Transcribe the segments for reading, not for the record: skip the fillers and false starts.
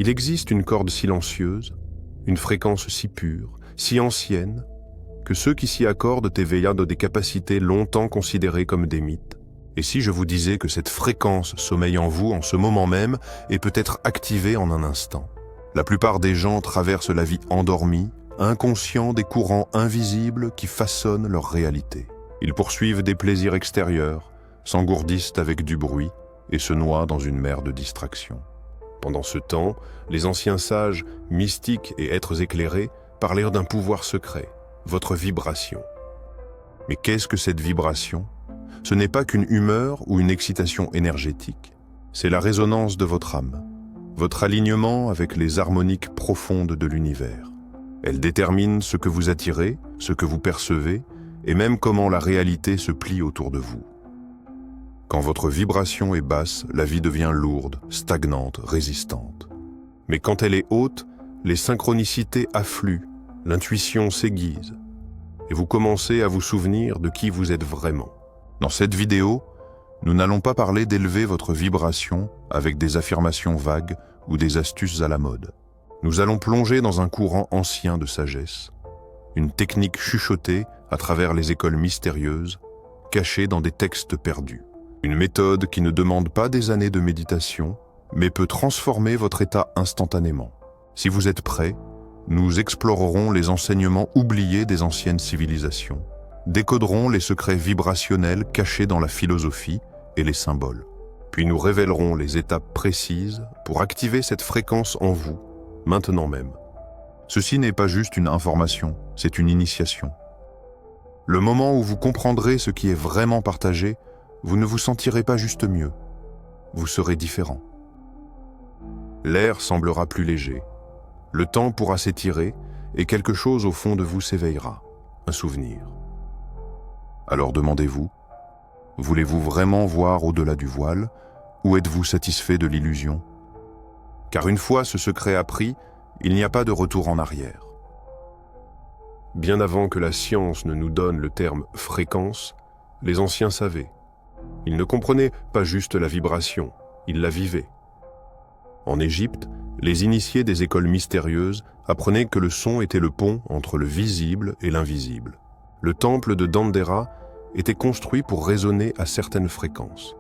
Il existe une corde silencieuse, une fréquence si pure, si ancienne, que ceux qui s'y accordent éveillent des capacités longtemps considérées comme des mythes. Et si je vous disais que cette fréquence sommeille en vous en ce moment même et peut être activée en un instant? La plupart des gens traversent la vie endormis, inconscients des courants invisibles qui façonnent leur réalité. Ils poursuivent des plaisirs extérieurs, s'engourdissent avec du bruit et se noient dans une mer de distractions. Pendant ce temps, les anciens sages, mystiques et êtres éclairés parlèrent d'un pouvoir secret, votre vibration. Mais qu'est-ce que cette vibration? Ce n'est pas qu'une humeur ou une excitation énergétique. C'est la résonance de votre âme, votre alignement avec les harmoniques profondes de l'univers. Elle détermine ce que vous attirez, ce que vous percevez, et même comment la réalité se plie autour de vous. Quand votre vibration est basse, la vie devient lourde, stagnante, résistante. Mais quand elle est haute, les synchronicités affluent, l'intuition s'aiguise, et vous commencez à vous souvenir de qui vous êtes vraiment. Dans cette vidéo, nous n'allons pas parler d'élever votre vibration avec des affirmations vagues ou des astuces à la mode. Nous allons plonger dans un courant ancien de sagesse, une technique chuchotée à travers les écoles mystérieuses, cachée dans des textes perdus. Une méthode qui ne demande pas des années de méditation, mais peut transformer votre état instantanément. Si vous êtes prêts, nous explorerons les enseignements oubliés des anciennes civilisations, décoderons les secrets vibrationnels cachés dans la philosophie et les symboles. Puis nous révélerons les étapes précises pour activer cette fréquence en vous, maintenant même. Ceci n'est pas juste une information, c'est une initiation. Le moment où vous comprendrez ce qui est vraiment partagé, vous ne vous sentirez pas juste mieux, vous serez différent. L'air semblera plus léger, le temps pourra s'étirer et quelque chose au fond de vous s'éveillera, un souvenir. Alors demandez-vous, voulez-vous vraiment voir au-delà du voile ou êtes-vous satisfait de l'illusion? Car une fois ce secret appris, il n'y a pas de retour en arrière. Bien avant que la science ne nous donne le terme « fréquence », les anciens savaient. Ils ne comprenaient pas juste la vibration, ils la vivaient. En Égypte, les initiés des écoles mystérieuses apprenaient que le son était le pont entre le visible et l'invisible. Le temple de Dendera était construit pour résonner à certaines fréquences.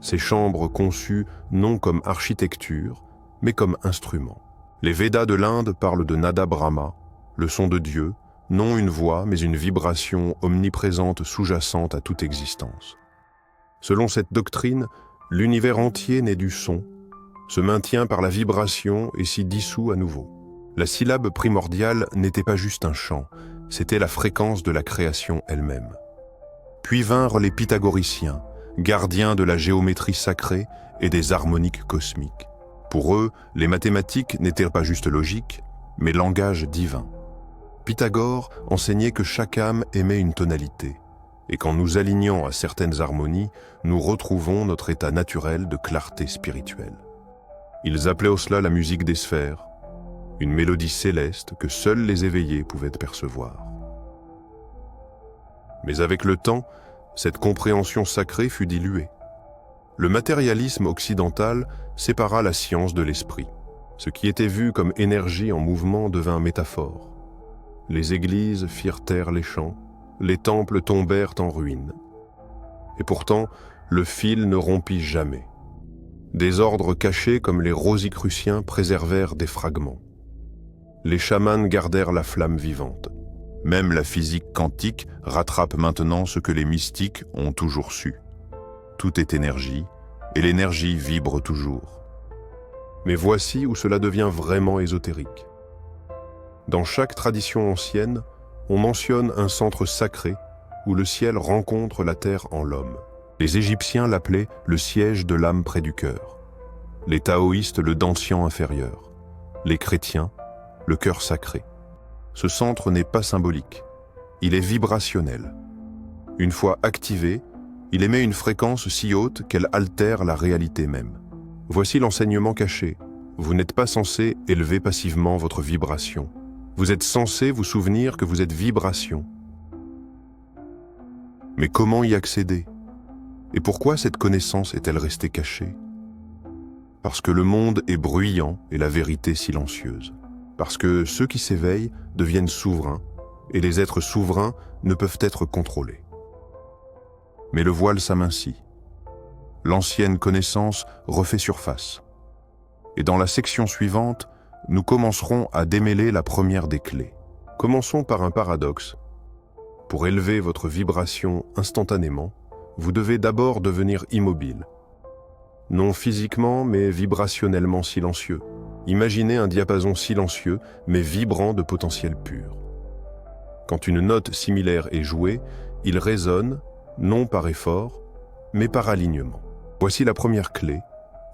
Ces chambres conçues non comme architecture, mais comme instrument. Les Védas de l'Inde parlent de Nada Brahma, le son de Dieu, non une voix, mais une vibration omniprésente sous-jacente à toute existence. Selon cette doctrine, l'univers entier naît du son, se maintient par la vibration et s'y dissout à nouveau. La syllabe primordiale n'était pas juste un chant, c'était la fréquence de la création elle-même. Puis vinrent les pythagoriciens, gardiens de la géométrie sacrée et des harmoniques cosmiques. Pour eux, les mathématiques n'étaient pas juste logique, mais langage divin. Pythagore enseignait que chaque âme émet une tonalité, et qu'en nous alignant à certaines harmonies, nous retrouvons notre état naturel de clarté spirituelle. Ils appelaient cela la musique des sphères, une mélodie céleste que seuls les éveillés pouvaient percevoir. Mais avec le temps, cette compréhension sacrée fut diluée. Le matérialisme occidental sépara la science de l'esprit. Ce qui était vu comme énergie en mouvement devint métaphore. Les églises firent taire les chants, les temples tombèrent en ruine. Et pourtant, le fil ne rompit jamais. Des ordres cachés comme les Rosicruciens préservèrent des fragments. Les chamans gardèrent la flamme vivante. Même la physique quantique rattrape maintenant ce que les mystiques ont toujours su. Tout est énergie, et l'énergie vibre toujours. Mais voici où cela devient vraiment ésotérique. Dans chaque tradition ancienne, on mentionne un centre sacré où le ciel rencontre la terre en l'homme. Les Égyptiens l'appelaient le siège de l'âme près du cœur. Les taoïstes le dantian inférieur. Les chrétiens, le cœur sacré. Ce centre n'est pas symbolique, il est vibrationnel. Une fois activé, il émet une fréquence si haute qu'elle altère la réalité même. Voici l'enseignement caché. Vous n'êtes pas censé élever passivement votre vibration. Vous êtes censé vous souvenir que vous êtes vibration. Mais comment y accéder? Et pourquoi cette connaissance est-elle restée cachée? Parce que le monde est bruyant et la vérité silencieuse. Parce que ceux qui s'éveillent deviennent souverains, et les êtres souverains ne peuvent être contrôlés. Mais le voile s'amincit. L'ancienne connaissance refait surface. Et dans la section suivante, nous commencerons à démêler la première des clés. Commençons par un paradoxe. Pour élever votre vibration instantanément, vous devez d'abord devenir immobile. Non physiquement, mais vibrationnellement silencieux. Imaginez un diapason silencieux, mais vibrant de potentiel pur. Quand une note similaire est jouée, il résonne, non par effort, mais par alignement. Voici la première clé.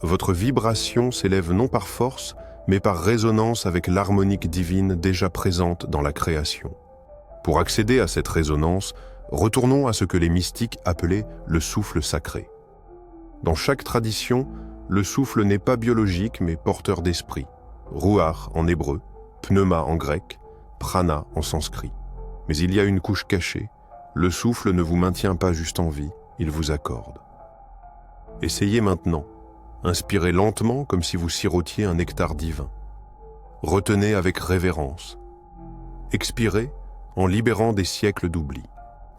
Votre vibration s'élève non par force, mais par résonance avec l'harmonique divine déjà présente dans la création. Pour accéder à cette résonance, retournons à ce que les mystiques appelaient le souffle sacré. Dans chaque tradition, le souffle n'est pas biologique mais porteur d'esprit. Ruach en hébreu, pneuma en grec, prana en sanskrit. Mais il y a une couche cachée. Le souffle ne vous maintient pas juste en vie, il vous accorde. Essayez maintenant. Inspirez lentement comme si vous sirotiez un nectar divin. Retenez avec révérence. Expirez en libérant des siècles d'oubli.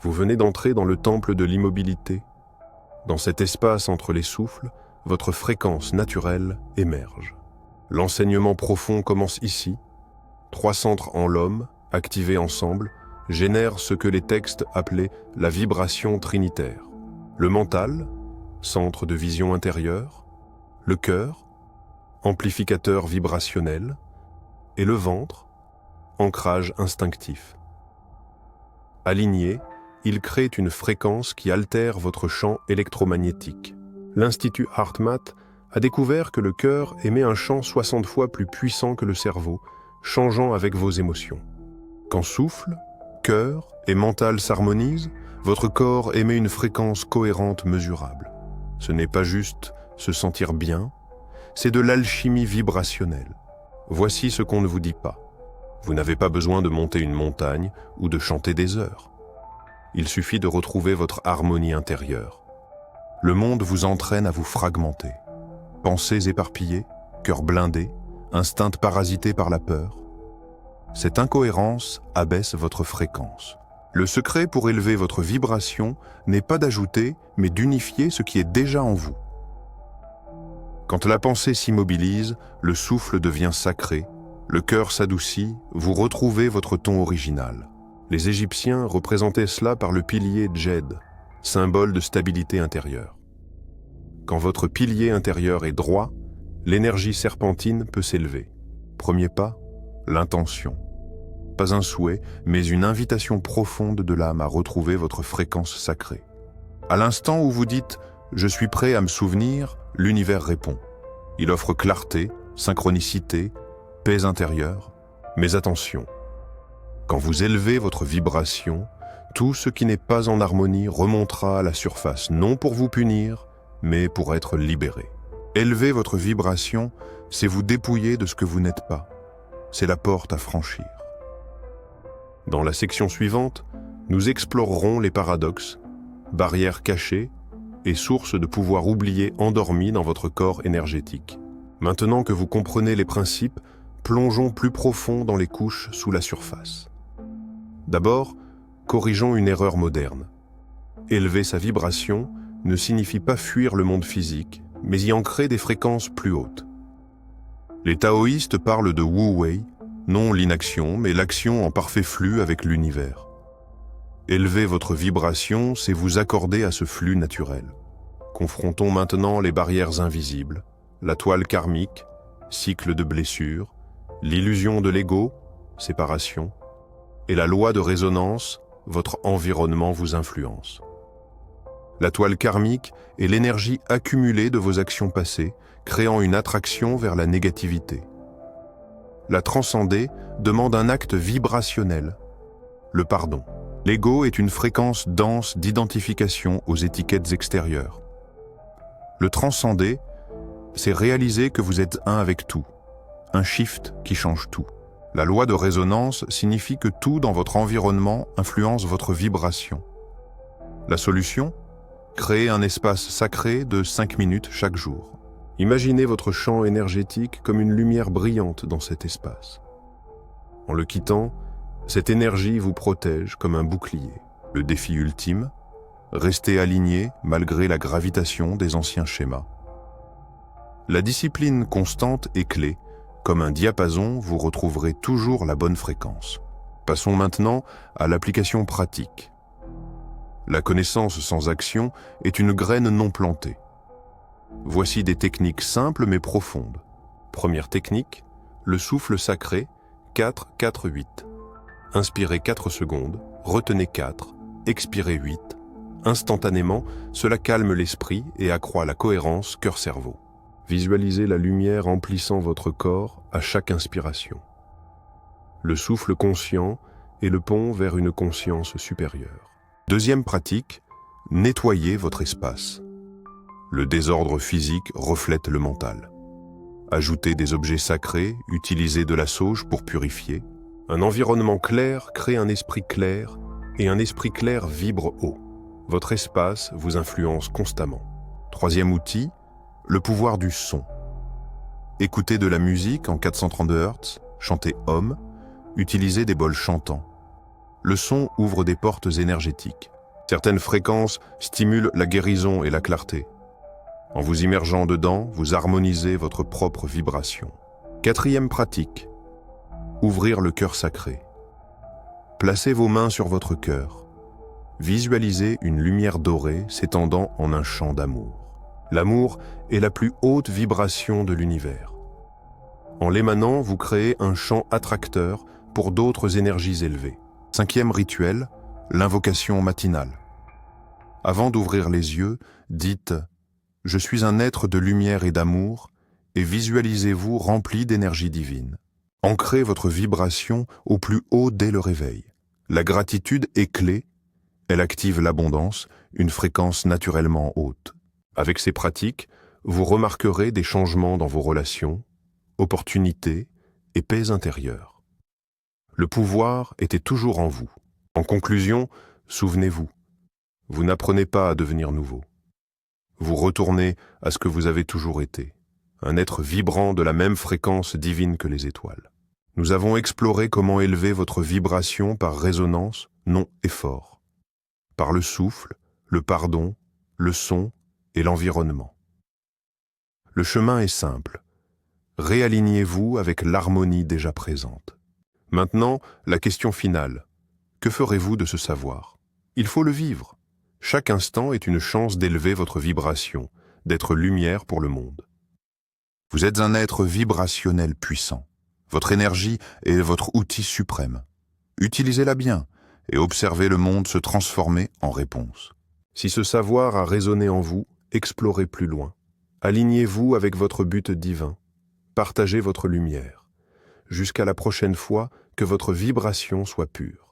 Vous venez d'entrer dans le temple de l'immobilité. Dans cet espace entre les souffles, votre fréquence naturelle émerge. L'enseignement profond commence ici. 3 centres en l'homme, activés ensemble, génèrent ce que les textes appelaient la vibration trinitaire. Le mental, centre de vision intérieure, le cœur, amplificateur vibrationnel, et le ventre, ancrage instinctif. Alignés, ils créent une fréquence qui altère votre champ électromagnétique. L'Institut HeartMath a découvert que le cœur émet un champ 60 fois plus puissant que le cerveau, changeant avec vos émotions. Quand souffle, cœur et mental s'harmonisent, votre corps émet une fréquence cohérente mesurable. Ce n'est pas juste se sentir bien, c'est de l'alchimie vibrationnelle. Voici ce qu'on ne vous dit pas. Vous n'avez pas besoin de monter une montagne ou de chanter des heures. Il suffit de retrouver votre harmonie intérieure. Le monde vous entraîne à vous fragmenter. Pensées éparpillées, cœur blindé, instinct parasité par la peur. Cette incohérence abaisse votre fréquence. Le secret pour élever votre vibration n'est pas d'ajouter, mais d'unifier ce qui est déjà en vous. Quand la pensée s'immobilise, le souffle devient sacré, le cœur s'adoucit, vous retrouvez votre ton original. Les Égyptiens représentaient cela par le pilier Djed, symbole de stabilité intérieure. Quand votre pilier intérieur est droit, l'énergie serpentine peut s'élever. Premier pas, l'intention. Pas un souhait, mais une invitation profonde de l'âme à retrouver votre fréquence sacrée. À l'instant où vous dites « Je suis prêt à me souvenir », l'univers répond. Il offre clarté, synchronicité, paix intérieure. Mais attention, quand vous élevez votre vibration, tout ce qui n'est pas en harmonie remontera à la surface, non pour vous punir, mais pour être libéré. Élever votre vibration, c'est vous dépouiller de ce que vous n'êtes pas. C'est la porte à franchir. Dans la section suivante, nous explorerons les paradoxes, barrières cachées et sources de pouvoir oublié endormies dans votre corps énergétique. Maintenant que vous comprenez les principes, plongeons plus profond dans les couches sous la surface. D'abord, corrigeons une erreur moderne. Élever sa vibration ne signifie pas fuir le monde physique, mais y ancrer des fréquences plus hautes. Les taoïstes parlent de Wu Wei, non l'inaction, mais l'action en parfait flux avec l'univers. Élever votre vibration, c'est vous accorder à ce flux naturel. Confrontons maintenant les barrières invisibles, la toile karmique, cycle de blessures, l'illusion de l'ego, séparation, et la loi de résonance, votre environnement vous influence. La toile karmique est l'énergie accumulée de vos actions passées, créant une attraction vers la négativité. La transcender demande un acte vibrationnel, le pardon. L'ego est une fréquence dense d'identification aux étiquettes extérieures. Le transcender, c'est réaliser que vous êtes un avec tout, un shift qui change tout. La loi de résonance signifie que tout dans votre environnement influence votre vibration. La solution ? Créer un espace sacré de 5 minutes chaque jour. Imaginez votre champ énergétique comme une lumière brillante dans cet espace. En le quittant, cette énergie vous protège comme un bouclier. Le défi ultime, rester aligné malgré la gravitation des anciens schémas. La discipline constante est clé. Comme un diapason, vous retrouverez toujours la bonne fréquence. Passons maintenant à l'application pratique. La connaissance sans action est une graine non plantée. Voici des techniques simples mais profondes. Première technique, le souffle sacré, 4-4-8. Inspirez 4 secondes, retenez 4, expirez 8. Instantanément, cela calme l'esprit et accroît la cohérence cœur-cerveau. Visualisez la lumière emplissant votre corps à chaque inspiration. Le souffle conscient est le pont vers une conscience supérieure. Deuxième pratique, nettoyez votre espace. Le désordre physique reflète le mental. Ajoutez des objets sacrés, utilisez de la sauge pour purifier. Un environnement clair crée un esprit clair et un esprit clair vibre haut. Votre espace vous influence constamment. Troisième outil, le pouvoir du son. Écoutez de la musique en 432 Hz, chantez Om, utilisez des bols chantants. Le son ouvre des portes énergétiques. Certaines fréquences stimulent la guérison et la clarté. En vous immergeant dedans, vous harmonisez votre propre vibration. Quatrième pratique, ouvrir le cœur sacré. Placez vos mains sur votre cœur. Visualisez une lumière dorée s'étendant en un champ d'amour. L'amour est la plus haute vibration de l'univers. En l'émanant, vous créez un champ attracteur pour d'autres énergies élevées. Cinquième rituel, l'invocation matinale. Avant d'ouvrir les yeux, dites « Je suis un être de lumière et d'amour » et visualisez-vous rempli d'énergie divine. Ancrez votre vibration au plus haut dès le réveil. La gratitude est clé, elle active l'abondance, une fréquence naturellement haute. Avec ces pratiques, vous remarquerez des changements dans vos relations, opportunités et paix intérieure. Le pouvoir était toujours en vous. En conclusion, souvenez-vous, vous n'apprenez pas à devenir nouveau. Vous retournez à ce que vous avez toujours été, un être vibrant de la même fréquence divine que les étoiles. Nous avons exploré comment élever votre vibration par résonance, non effort, par le souffle, le pardon, le son et l'environnement. Le chemin est simple. Réalignez-vous avec l'harmonie déjà présente. Maintenant, la question finale. Que ferez-vous de ce savoir? Il faut le vivre. Chaque instant est une chance d'élever votre vibration, d'être lumière pour le monde. Vous êtes un être vibrationnel puissant. Votre énergie est votre outil suprême. Utilisez-la bien et observez le monde se transformer en réponse. Si ce savoir a résonné en vous, explorez plus loin. Alignez-vous avec votre but divin. Partagez votre lumière. Jusqu'à la prochaine fois, que votre vibration soit pure.